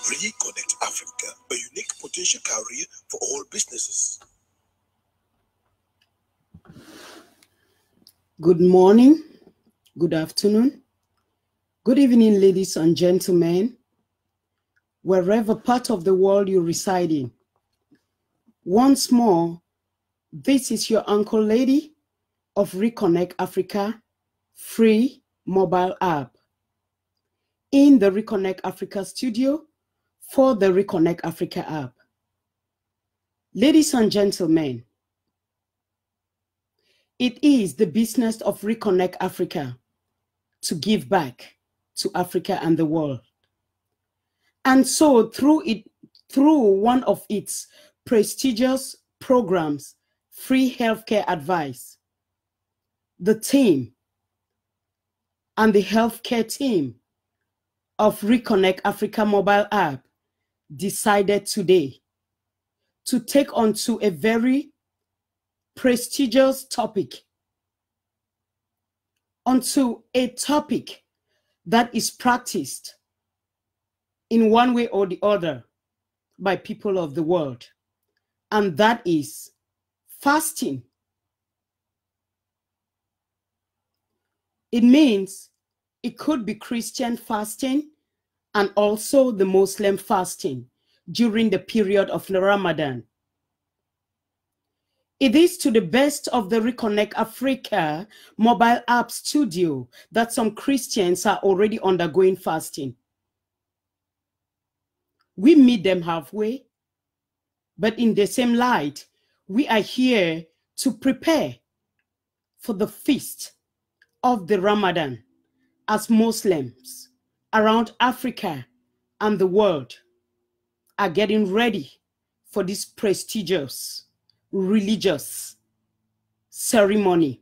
Reconnect Africa, a unique potential career for all businesses. Good morning, good afternoon, good evening, ladies and gentlemen, wherever part of the world you reside in. Once more, this is your Uncle Lady of Reconnect Africa free mobile app in the Reconnect Africa studio for the Reconnect Africa app. Ladies and gentlemen, it is the business of Reconnect Africa to give back to Africa and the world. And so through one of its prestigious programs, Free Healthcare Advice, the team and the healthcare team of Reconnect Africa mobile app decided today to take on to a very prestigious topic, onto a topic that is practiced in one way or the other by people of the world, and that is fasting. It means it could be Christian fasting and also the Muslim fasting during the period of Ramadan. It is to the best of the Reconnect Africa mobile app studio that some Christians are already undergoing fasting. We meet them halfway, but in the same light, we are here to prepare for the feast of the Ramadan as Muslims around Africa and the world are getting ready for this prestigious religious ceremony.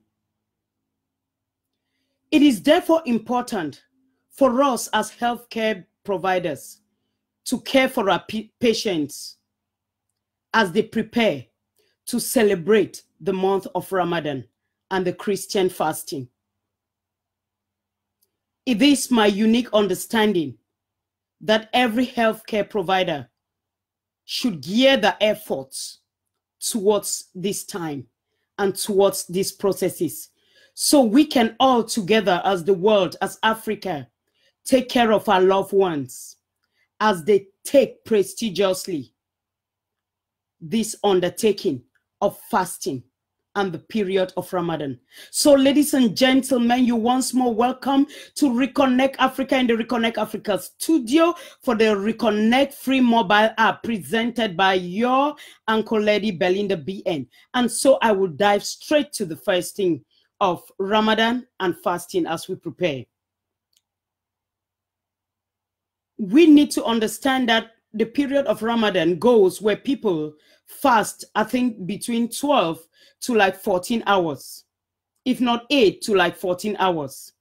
It is therefore important for us as healthcare providers to care for our patients as they prepare to celebrate the month of Ramadan and the Christian fasting. It is my unique understanding that every healthcare provider should gear their efforts towards this time and towards these processes, so we can all together as the world, as Africa, take care of our loved ones as they take prestigiously this undertaking of fasting and the period of Ramadan. So ladies and gentlemen, you once more welcome to Reconnect Africa in the Reconnect Africa studio for the Reconnect free mobile app presented by your Uncle Lady Belinda BN. And so I will dive straight to the first thing of Ramadan and fasting as we prepare. We need to understand that the period of Ramadan goes where people fast, I think, between 12 to like 14 hours, if not 8 to like 14 hours.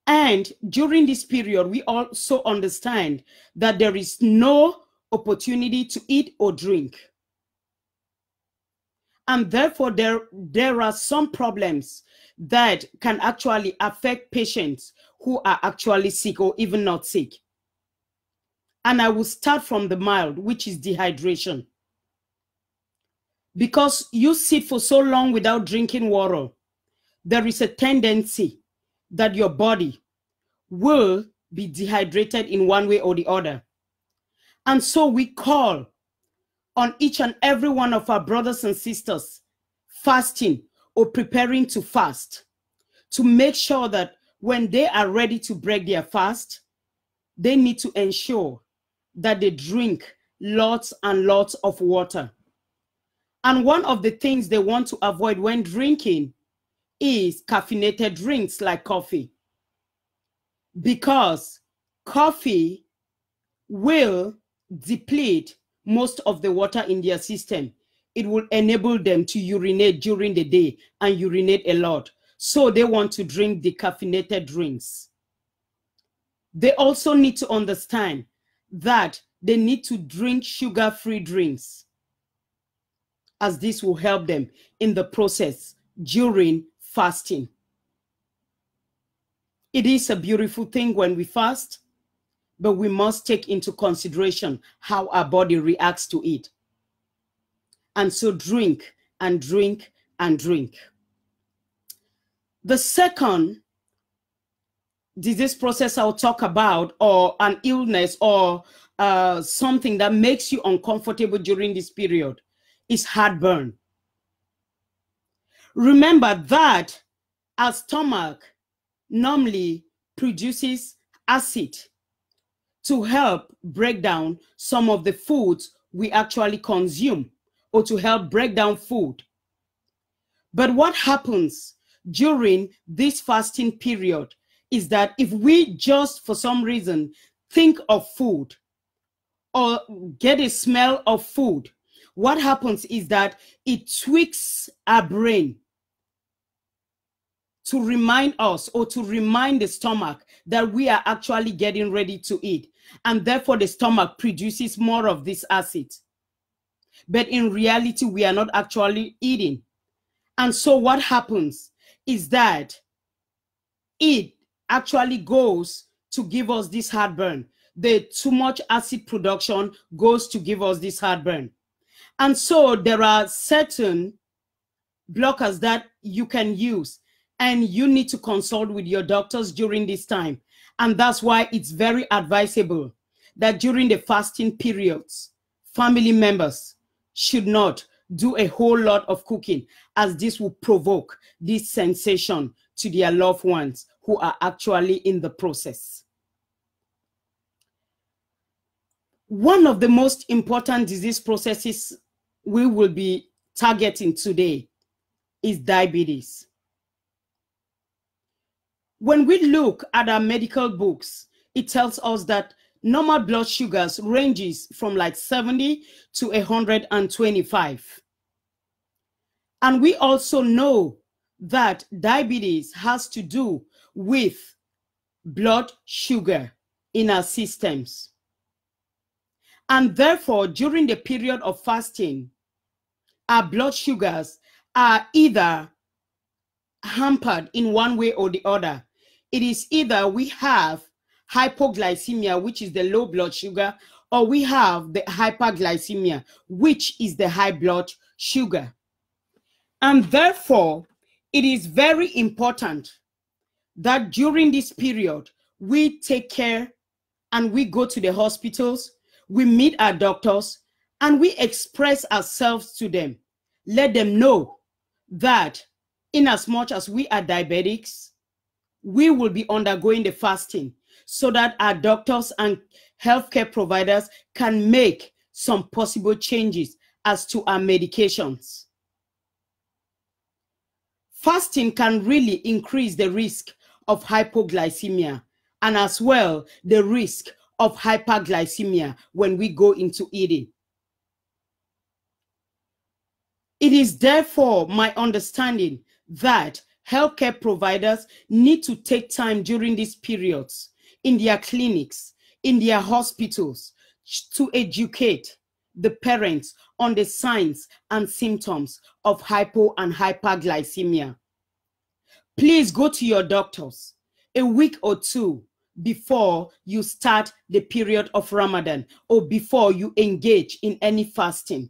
And during this period, we also understand that there is no opportunity to eat or drink. And therefore, there are some problems that can actually affect patients who are actually sick or even not sick. And I will start from the mild, which is dehydration. Because you sit for so long without drinking water, there is a tendency that your body will be dehydrated in one way or the other. And so we call on each and every one of our brothers and sisters fasting or preparing to fast to make sure that when they are ready to break their fast, they need to ensure that they drink lots and lots of water. And one of the things they want to avoid when drinking is caffeinated drinks like coffee, because coffee will deplete most of the water in their system. It will enable them to urinate during the day and urinate a lot. So they want to drink decaffeinated drinks. They also need to understand that they need to drink sugar-free drinks, as this will help them in the process during fasting. It is a beautiful thing when we fast, but we must take into consideration how our body reacts to it. And so drink and drink and drink. The second disease process I'll talk about, or an illness, or something that makes you uncomfortable during this period, is heartburn. Remember that our stomach normally produces acid to help break down some of the foods we actually consume, or to help break down food. But what happens during this fasting period is that if we just for some reason think of food or get a smell of food, what happens is that it tweaks our brain to remind us, or to remind the stomach, that we are actually getting ready to eat. And therefore the stomach produces more of this acid. But in reality, we are not actually eating. And so what happens is that it actually goes to give us this heartburn. The too much acid production goes to give us this heartburn. And so there are certain blockers that you can use, and you need to consult with your doctors during this time. And that's why it's very advisable that during the fasting periods, family members should not do a whole lot of cooking, as this will provoke this sensation to their loved ones who are actually in the process. One of the most important disease processes we will be targeting today is diabetes. When we look at our medical books, it tells us that normal blood sugars ranges from like 70 to 125. And we also know that diabetes has to do with blood sugar in our systems. And therefore, during the period of fasting, our blood sugars are either hampered in one way or the other. It is either we have hypoglycemia, which is the low blood sugar, or we have the hyperglycemia, which is the high blood sugar. And therefore, it is very important that during this period, we take care and we go to the hospitals, we meet our doctors, and we express ourselves to them. Let them know that in as much as we are diabetics, we will be undergoing the fasting, so that our doctors and healthcare providers can make some possible changes as to our medications. Fasting can really increase the risk of hypoglycemia, and as well the risk of hyperglycemia when we go into eating. It is therefore my understanding that healthcare providers need to take time during these periods in their clinics, in their hospitals, to educate the parents on the signs and symptoms of hypo and hyperglycemia. Please go to your doctors a week or two before you start the period of Ramadan, or before you engage in any fasting.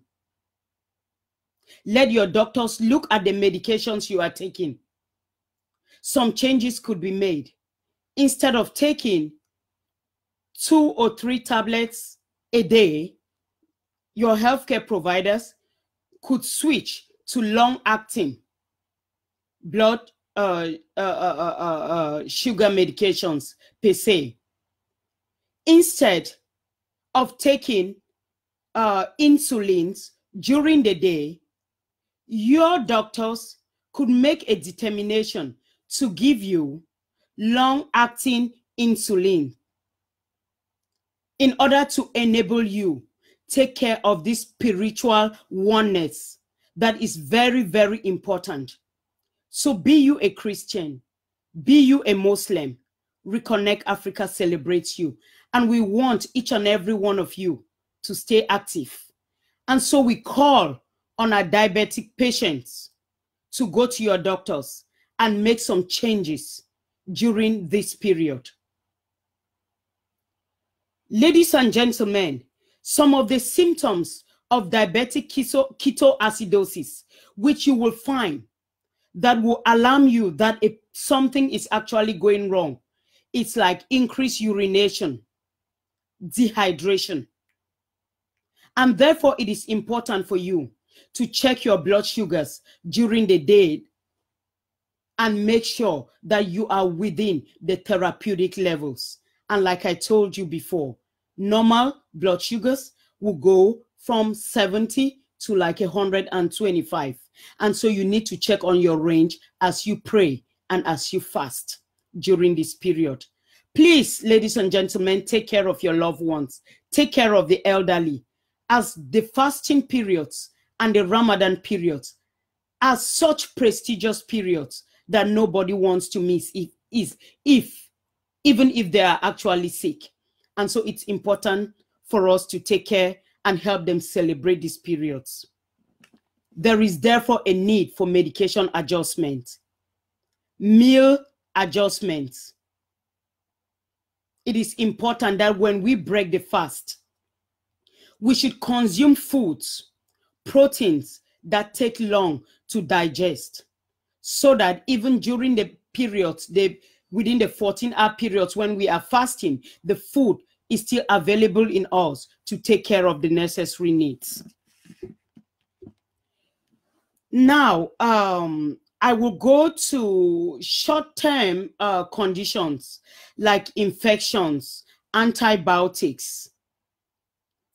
Let your doctors look at the medications you are taking. Some changes could be made. Instead of taking 2 or 3 tablets a day, your healthcare providers could switch to long-acting blood sugar medications per se. Instead of taking insulins during the day, your doctors could make a determination to give you long-acting insulin in order to enable you take care of this spiritual oneness that is very, very important. So be you a Christian, be you a Muslim, Reconnect Africa celebrates you. And we want each and every one of you to stay active. And so we call on our diabetic patients to go to your doctors and make some changes during this period. Ladies and gentlemen, some of the symptoms of diabetic ketoacidosis, which you will find that will alarm you that if something is actually going wrong, it's like increased urination, dehydration. And therefore, it is important for you to check your blood sugars during the day and make sure that you are within the therapeutic levels. And like I told you before, normal blood sugars will go from 70 to like 125. And so you need to check on your range as you pray and as you fast during this period. Please, ladies and gentlemen, take care of your loved ones. Take care of the elderly, as the fasting periods and the Ramadan periods are such prestigious periods that nobody wants to miss even if they are actually sick. And so it's important for us to take care and help them celebrate these periods. There is therefore a need for medication adjustment, meal adjustments. It is important that when we break the fast, we should consume foods, proteins that take long to digest, so that even during the periods, within the 14-hour periods when we are fasting, the food is still available in us to take care of the necessary needs. Now, I will go to short-term conditions like infections, antibiotics.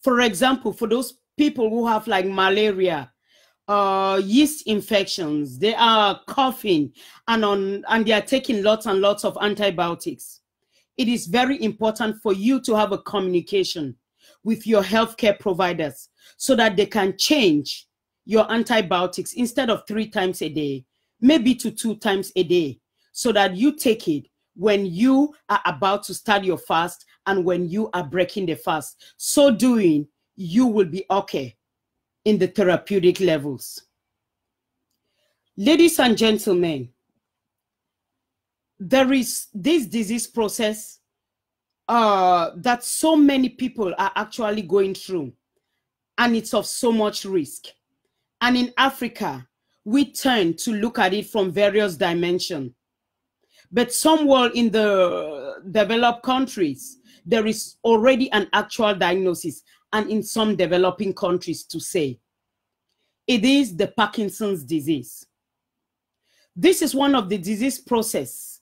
For example, for those people who have like malaria, yeast infections, they are coughing and they are taking lots and lots of antibiotics. It is very important for you to have a communication with your healthcare providers so that they can change your antibiotics instead of 3 times a day, maybe to 2 times a day, so that you take it when you are about to start your fast and when you are breaking the fast. So doing, you will be okay in the therapeutic levels. Ladies and gentlemen, there is this disease process that so many people are actually going through, and it's of so much risk. And in Africa, we tend to look at it from various dimensions. But somewhere in the developed countries, there is already an actual diagnosis, and in some developing countries to say, it is the Parkinson's disease. This is one of the disease process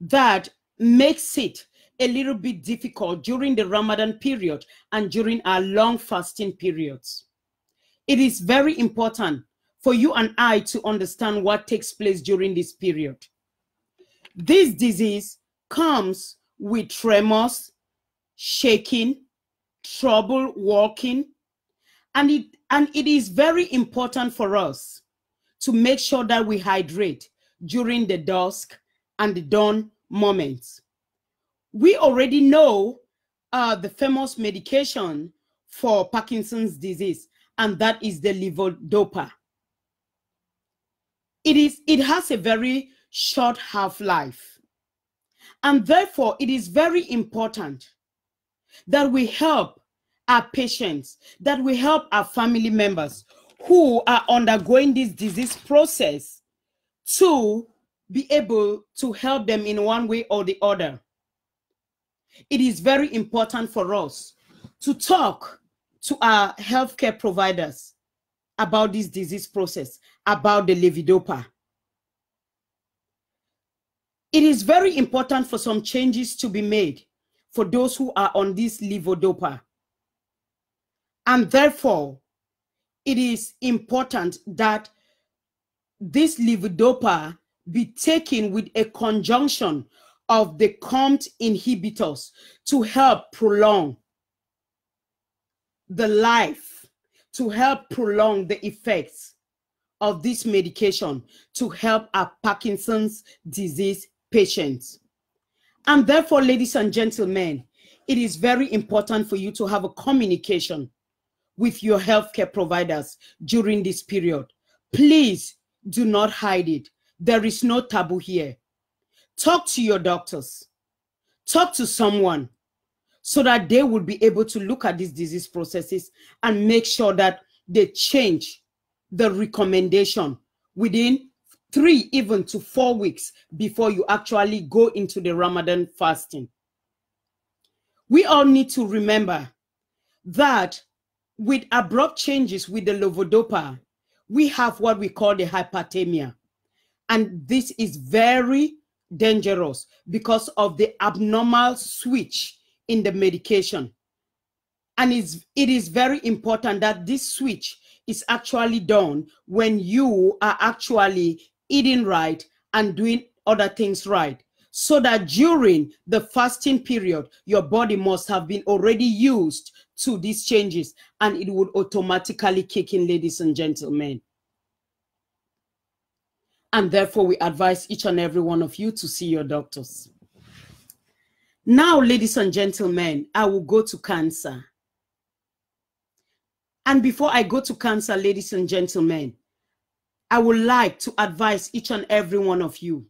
that makes it a little bit difficult during the Ramadan period and during our long fasting periods. It is very important for you and I to understand what takes place during this period. This disease comes with tremors, shaking, trouble walking, and it is very important for us to make sure that we hydrate during the dusk and the dawn moments. We already know the famous medication for Parkinson's disease, and that is the levodopa. It has a very short half-life, and therefore it is very important that we help our patients, that we help our family members who are undergoing this disease process to be able to help them in one way or the other. It is very important for us to talk to our healthcare providers about this disease process, about the levodopa. It is very important for some changes to be made for those who are on this levodopa. And therefore, it is important that this levodopa be taken with a conjunction of the COMT inhibitors to help prolong the life, to help prolong the effects of this medication to help our Parkinson's disease patients. And therefore, ladies and gentlemen, it is very important for you to have a communication with your healthcare providers during this period. Please do not hide it. There is no taboo here. Talk to your doctors. Talk to someone so that they will be able to look at these disease processes and make sure that they change the recommendation within 3 even to 4 weeks before you actually go into the Ramadan fasting. We all need to remember that with abrupt changes with the levodopa, we have what we call the hyperthermia. And this is very dangerous because of the abnormal switch in the medication. And it is very important that this switch is actually done when you are actually eating right and doing other things right, so that during the fasting period, your body must have been already used to these changes and it would automatically kick in, ladies and gentlemen. And therefore, we advise each and every one of you to see your doctors. Now, ladies and gentlemen, I will go to cancer. And before I go to cancer, ladies and gentlemen, I would like to advise each and every one of you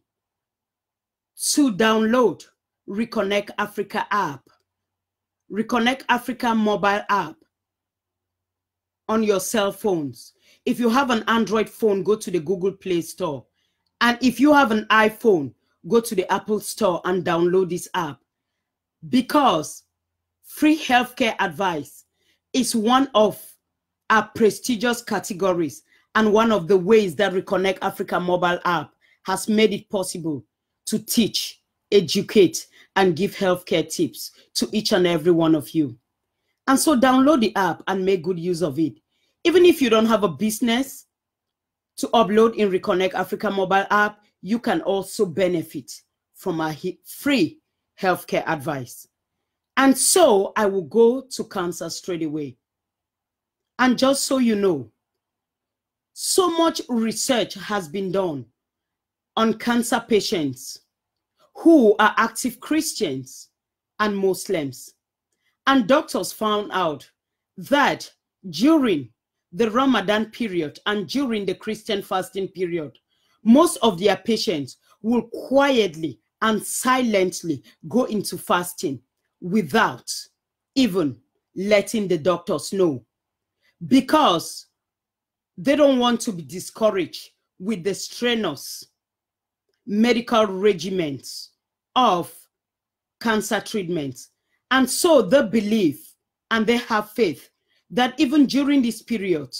to download Reconnect Africa app, Reconnect Africa mobile app on your cell phones. If you have an Android phone, go to the Google Play Store. And if you have an iPhone, go to the Apple Store and download this app. Because free healthcare advice is one of our prestigious categories and one of the ways that Reconnect Africa mobile app has made it possible to teach, educate, and give healthcare tips to each and every one of you. And so download the app and make good use of it. Even if you don't have a business to upload in Reconnect Africa mobile app, you can also benefit from our free healthcare advice. And so I will go to cancer straight away. And just so you know, so much research has been done on cancer patients who are active Christians and Muslims. And doctors found out that during the Ramadan period and during the Christian fasting period, most of their patients will quietly and silently go into fasting without even letting the doctors know, because they don't want to be discouraged with the strenuous medical regimens of cancer treatments. And so they believe and they have faith that even during this period,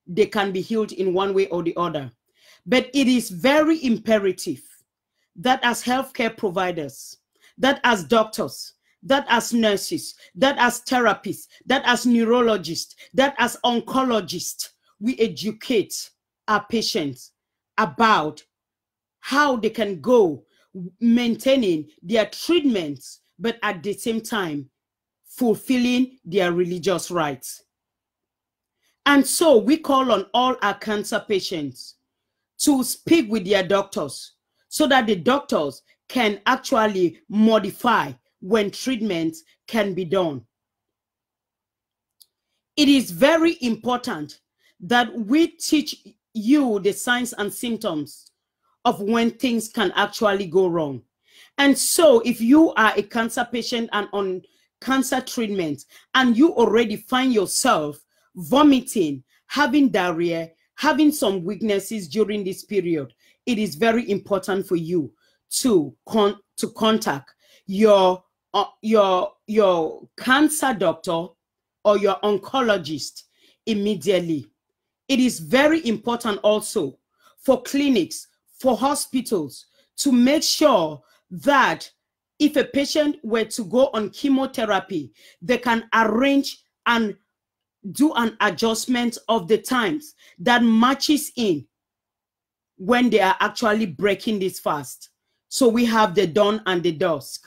they can be healed in one way or the other. But it is very imperative that as healthcare providers, that as doctors, that as nurses, that as therapists, that as neurologists, that as oncologists, we educate our patients about how they can go maintaining their treatments, but at the same time, fulfilling their religious rights. And so we call on all our cancer patients to speak with their doctors so that the doctors can actually modify when treatments can be done. It is very important that we teach you the signs and symptoms of when things can actually go wrong. And so if you are a cancer patient and on cancer treatment and you already find yourself vomiting, having diarrhea, having some weaknesses during this period, it is very important for you to contact your cancer doctor or your oncologist immediately. It is very important also for clinics, for hospitals, to make sure that if a patient were to go on chemotherapy, they can arrange and do an adjustment of the times that matches in when they are actually breaking this fast. So we have the dawn and the dusk.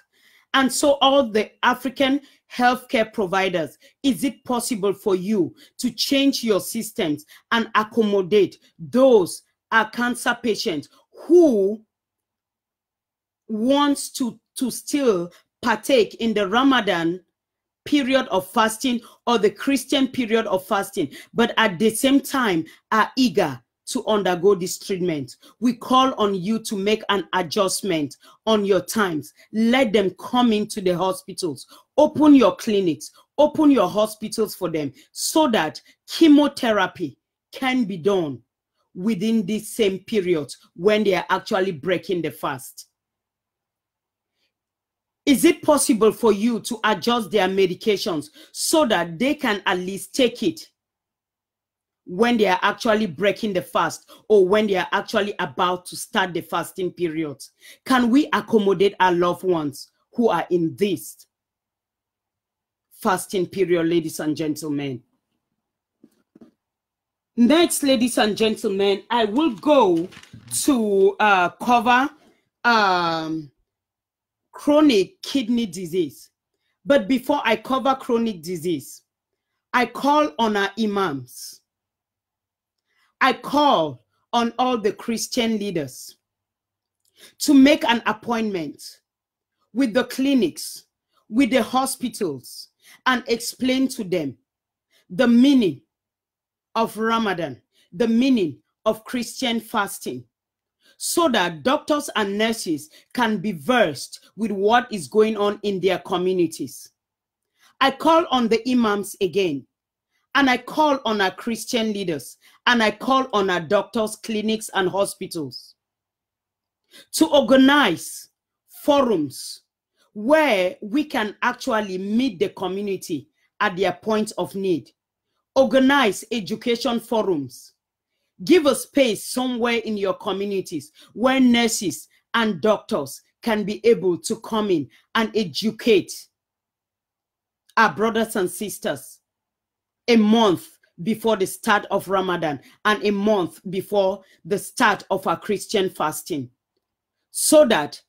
And so all the African healthcare providers, is it possible for you to change your systems and accommodate those cancer patients who wants to still partake in the Ramadan period of fasting or the Christian period of fasting, but at the same time are eager to undergo this treatment. We call on you to make an adjustment on your times. Let them come into the hospitals. Open your clinics, open your hospitals for them so that chemotherapy can be done within this same period when they are actually breaking the fast. Is it possible for you to adjust their medications so that they can at least take it when they are actually breaking the fast or when they are actually about to start the fasting period? Can we accommodate our loved ones who are in this fasting period, ladies and gentlemen? Next, ladies and gentlemen, I will go to cover chronic kidney disease. But before I cover chronic disease, I call on our imams. I call on all the Christian leaders to make an appointment with the clinics, with the hospitals, and explain to them the meaning of Ramadan, the meaning of Christian fasting, so that doctors and nurses can be versed with what is going on in their communities. I call on the imams again, and I call on our Christian leaders, and I call on our doctors, clinics, and hospitals to organize forums where we can actually meet the community at their point of need. Organize education forums. Give a space somewhere in your communities where nurses and doctors can be able to come in and educate our brothers and sisters a month before the start of Ramadan and a month before the start of our Christian fasting, so that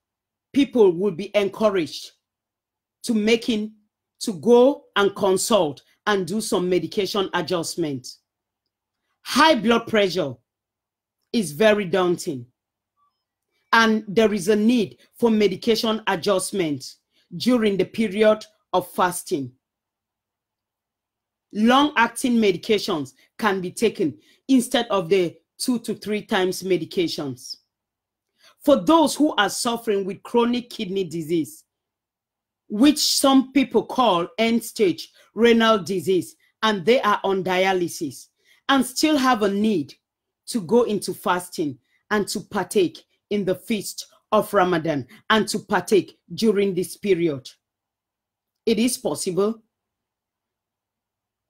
people will be encouraged to go and consult and do some medication adjustment. High blood pressure is very daunting, and there is a need for medication adjustment during the period of fasting. Long-acting medications can be taken instead of the 2 to 3 times medications. For those who are suffering with chronic kidney disease, which some people call end-stage renal disease, and they are on dialysis and still have a need to go into fasting and to partake in the feast of Ramadan and to partake during this period. It is possible.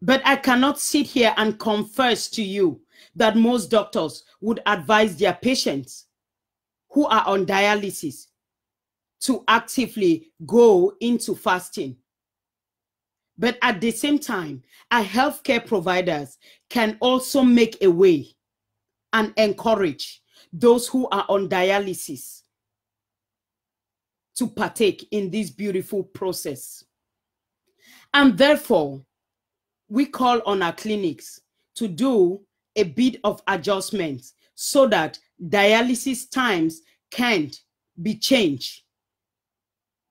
But I cannot sit here and confess to you that most doctors would advise their patients who are on dialysis to actively go into fasting. But at the same time, our healthcare providers can also make a way and encourage those who are on dialysis to partake in this beautiful process. And therefore, we call on our clinics to do a bit of adjustments so that dialysis times can be changed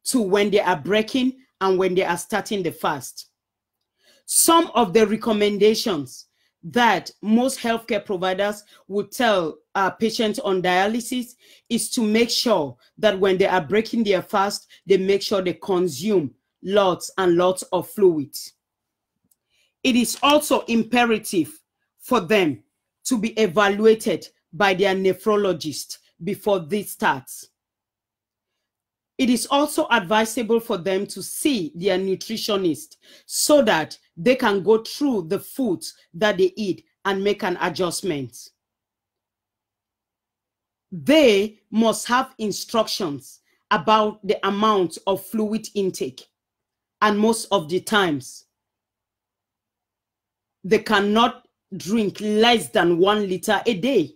to when they are breaking and when they are starting the fast. Some of the recommendations that most healthcare providers would tell patients on dialysis is to make sure that when they are breaking their fast, they make sure they consume lots and lots of fluids. It is also imperative for them to be evaluated by their nephrologist before this starts. It is also advisable for them to see their nutritionist so that they can go through the foods that they eat and make an adjustment. They must have instructions about the amount of fluid intake, and most of the times they cannot drink less than 1 liter a day.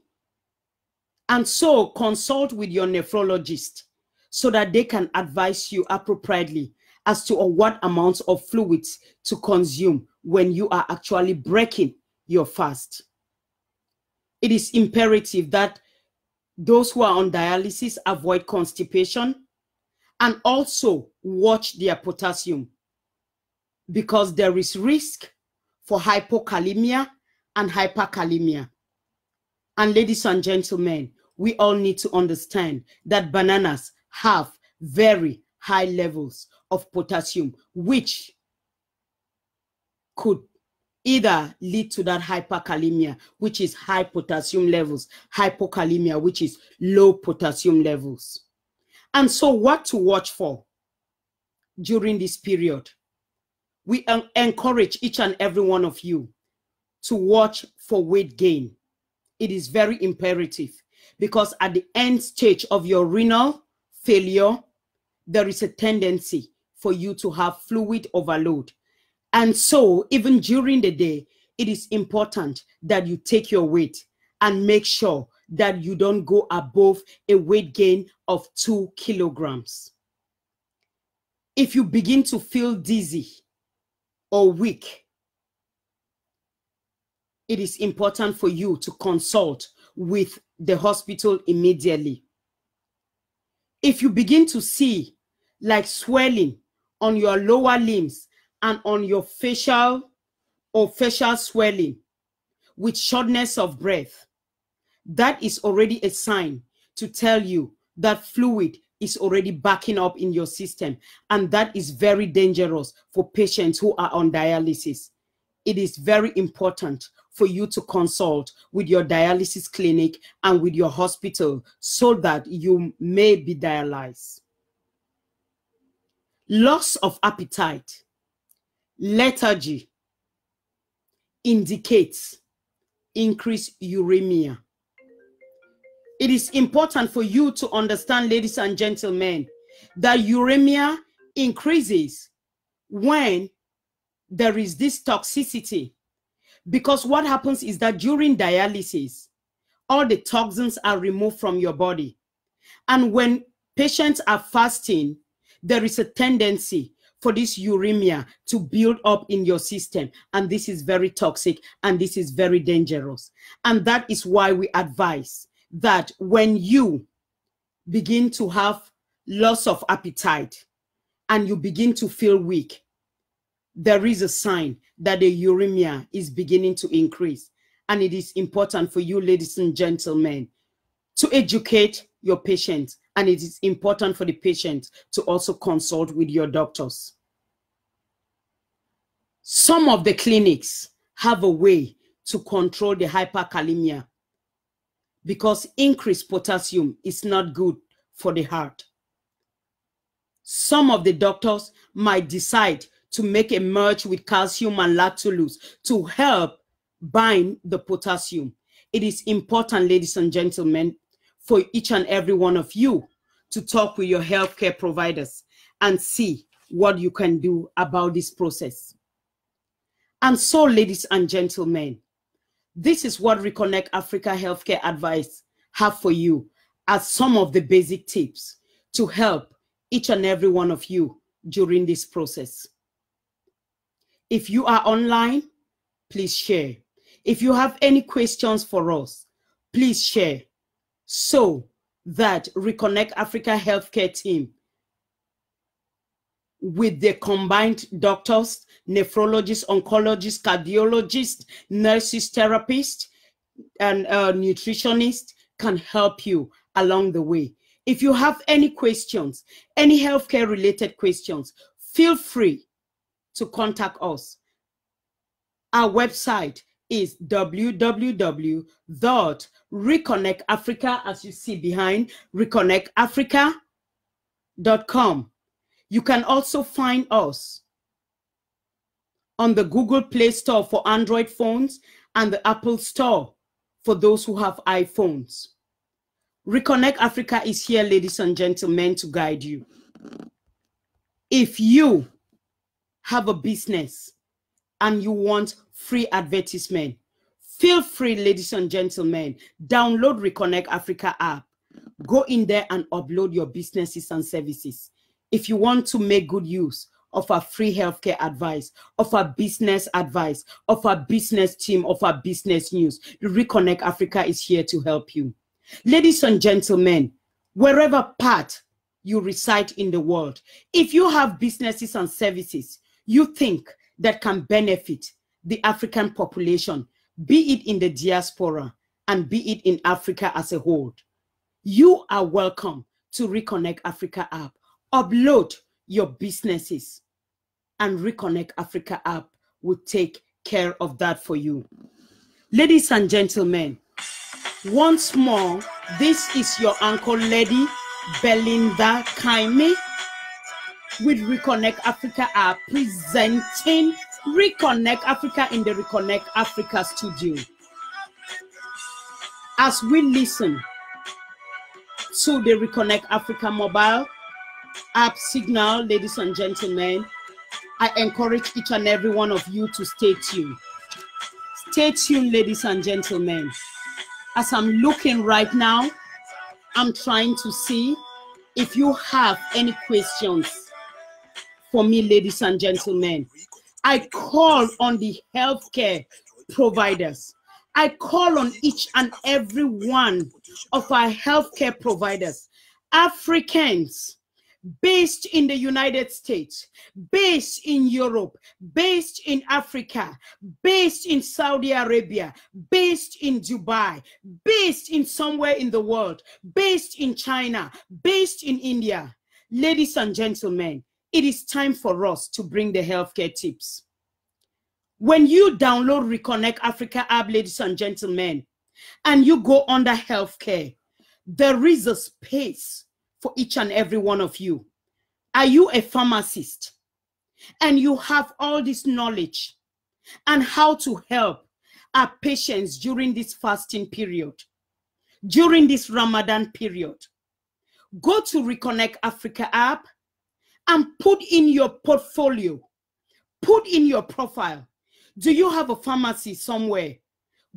And so consult with your nephrologist so that they can advise you appropriately as to what amounts of fluids to consume when you are actually breaking your fast. It is imperative that those who are on dialysis avoid constipation and also watch their potassium, because there is risk for hypokalemia and hyperkalemia. And ladies and gentlemen, we all need to understand that bananas have very high levels of potassium, which could either lead to that hyperkalemia, which is high potassium levels, hypokalemia, which is low potassium levels. And so what to watch for during this period? We encourage each and every one of you to watch for weight gain. It is very imperative because at the end stage of your renal failure, there is a tendency for you to have fluid overload. And so even during the day, it is important that you take your weight and make sure that you don't go above a weight gain of 2 kilograms. If you begin to feel dizzy or weak, it is important for you to consult with the hospital immediately. If you begin to see like swelling on your lower limbs and on your facial swelling with shortness of breath, that is already a sign to tell you that fluid is already backing up in your system, and that is very dangerous for patients who are on dialysis. It is very important for you to consult with your dialysis clinic and with your hospital so that you may be dialyzed. Loss of appetite, lethargy indicates increased uremia. It is important for you to understand, ladies and gentlemen, that uremia increases when there is this toxicity. Because what happens is that during dialysis, all the toxins are removed from your body. And when patients are fasting, there is a tendency for this uremia to build up in your system. And this is very toxic and this is very dangerous. And that is why we advise that when you begin to have loss of appetite and you begin to feel weak, there is a sign that the uremia is beginning to increase. And it is important for you, ladies and gentlemen, to educate your patients. And it is important for the patient to also consult with your doctors. Some of the clinics have a way to control the hyperkalemia because increased potassium is not good for the heart. Some of the doctors might decide to make a merge with calcium and lactulose to help bind the potassium. It is important, ladies and gentlemen, for each and every one of you to talk with your healthcare providers and see what you can do about this process. And so, ladies and gentlemen, this is what Reconnect Africa Healthcare Advice have for you as some of the basic tips to help each and every one of you during this process. If you are online, please share. If you have any questions for us, please share so that Reconnect Africa Healthcare team with the combined doctors, nephrologists, oncologists, cardiologists, nurses, therapists, and nutritionists can help you along the way. If you have any questions, any healthcare related questions, feel free to contact us. Our website is www.reconnectafrica, as you see behind, reconnectafrica.com. You can also find us on the Google Play Store for Android phones and the Apple Store for those who have iPhones. Reconnect Africa is here, ladies and gentlemen, to guide you. If you have a business and you want free advertisement, feel free, ladies and gentlemen, download Reconnect Africa app. Go in there and upload your businesses and services. If you want to make good use of our free healthcare advice, of our business advice, of our business team, of our business news, Reconnect Africa is here to help you. Ladies and gentlemen, wherever part you reside in the world, if you have businesses and services you think that can benefit the African population, be it in the diaspora and be it in Africa as a whole. You are welcome to Reconnect Africa app. Upload your businesses and Reconnect Africa app will take care of that for you. Ladies and gentlemen, once more, this is your Uncle Lady Belinda Kaime with Reconnect Africa app presenting Reconnect Africa in the Reconnect Africa studio. As we listen to the Reconnect Africa mobile app signal, ladies and gentlemen, I encourage each and every one of you to stay tuned. Stay tuned, ladies and gentlemen. As I'm looking right now, I'm trying to see if you have any questions for me, ladies and gentlemen. I call on the healthcare providers. I call on each and every one of our healthcare providers, Africans, based in the United States, based in Europe, based in Africa, based in Saudi Arabia, based in Dubai, based in somewhere in the world, based in China, based in India. Ladies and gentlemen, it is time for us to bring the healthcare tips. When you download Reconnect Africa app, ladies and gentlemen, and you go under healthcare, there is a space for each and every one of you. Are you a pharmacist and you have all this knowledge and how to help our patients during this fasting period, during this Ramadan period? Go to Reconnect Africa app and put in your portfolio, put in your profile. Do you have a pharmacy somewhere?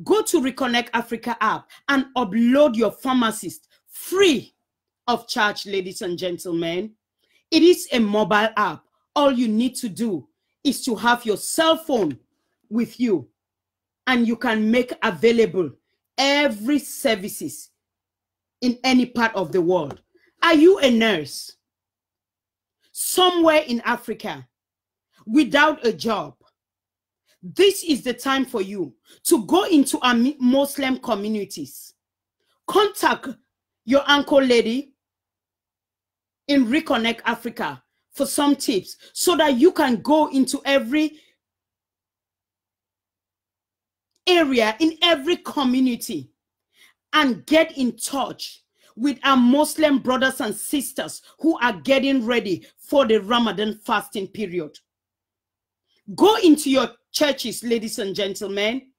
Go to Reconnect Africa app and upload your pharmacist free of charge, ladies and gentlemen. It is a mobile app. All you need to do is to have your cell phone with you, and you can make available every services in any part of the world. Are you a nurse somewhere in Africa without a job? This is the time for you to go into our Muslim communities. Contact your Uncle Lady in Reconnect Africa for some tips so that you can go into every area, in every community, and get in touch with our Muslim brothers and sisters who are getting ready for the Ramadan fasting period. Go into your churches, ladies and gentlemen,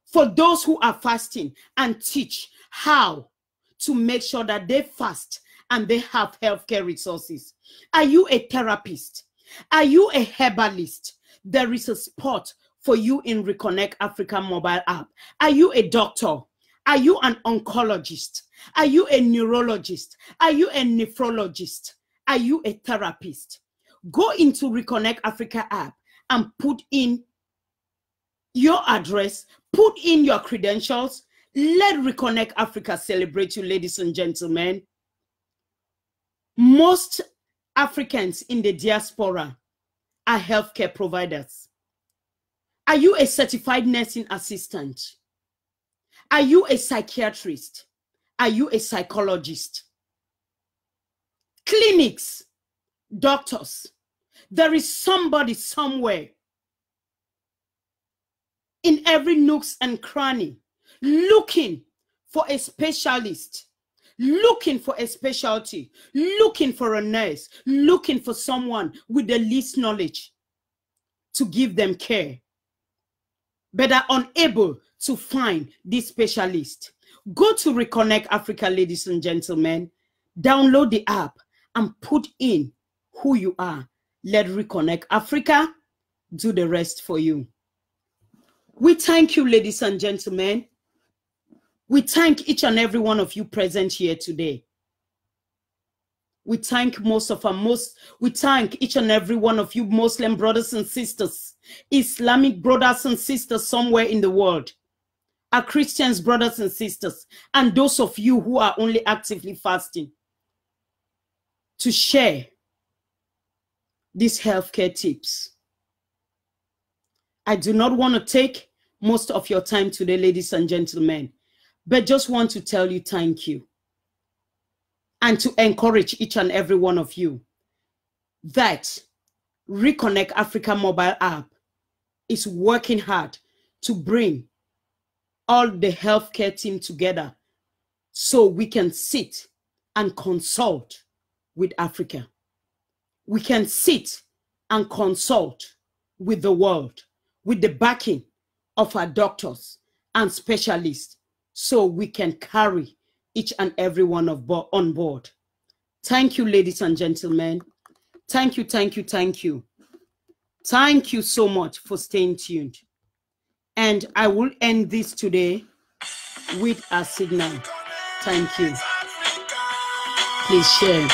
for those who are fasting, and teach how to make sure that they fast and they have healthcare resources. Are you a therapist? Are you a herbalist? There is a spot for you in Reconnect Africa mobile app. Are you a doctor? Are you an oncologist? Are you a neurologist? Are you a nephrologist? Are you a therapist? Go into Reconnect Africa app and put in your address, put in your credentials. Let Reconnect Africa celebrate you, ladies and gentlemen. Most Africans in the diaspora are healthcare providers. Are you a certified nursing assistant? Are you a psychiatrist? Are you a psychologist? Clinics, doctors. There is somebody somewhere in every nooks and cranny looking for a specialist, looking for a specialty, looking for a nurse, looking for someone with the least knowledge to give them care, but are unable to find this specialist. Go to Reconnect Africa, ladies and gentlemen. Download the app and put in who you are. Let Reconnect Africa do the rest for you. We thank you, ladies and gentlemen. We thank each and every one of you present here today. We thank we thank each and every one of you Muslim brothers and sisters, Islamic brothers and sisters somewhere in the world, our Christians brothers and sisters, and those of you who are only actively fasting, to share these healthcare tips. I do not want to take most of your time today, ladies and gentlemen. but just want to tell you thank you and to encourage each and every one of you that Reconnect Africa mobile app is working hard to bring all the healthcare team together so we can sit and consult with Africa. We can sit and consult with the world, with the backing of our doctors and specialists, so we can carry each and every one on board. Thank you, ladies and gentlemen. Thank you, thank you, thank you. Thank you so much for staying tuned. And I will end this today with a signal. Thank you. Please share.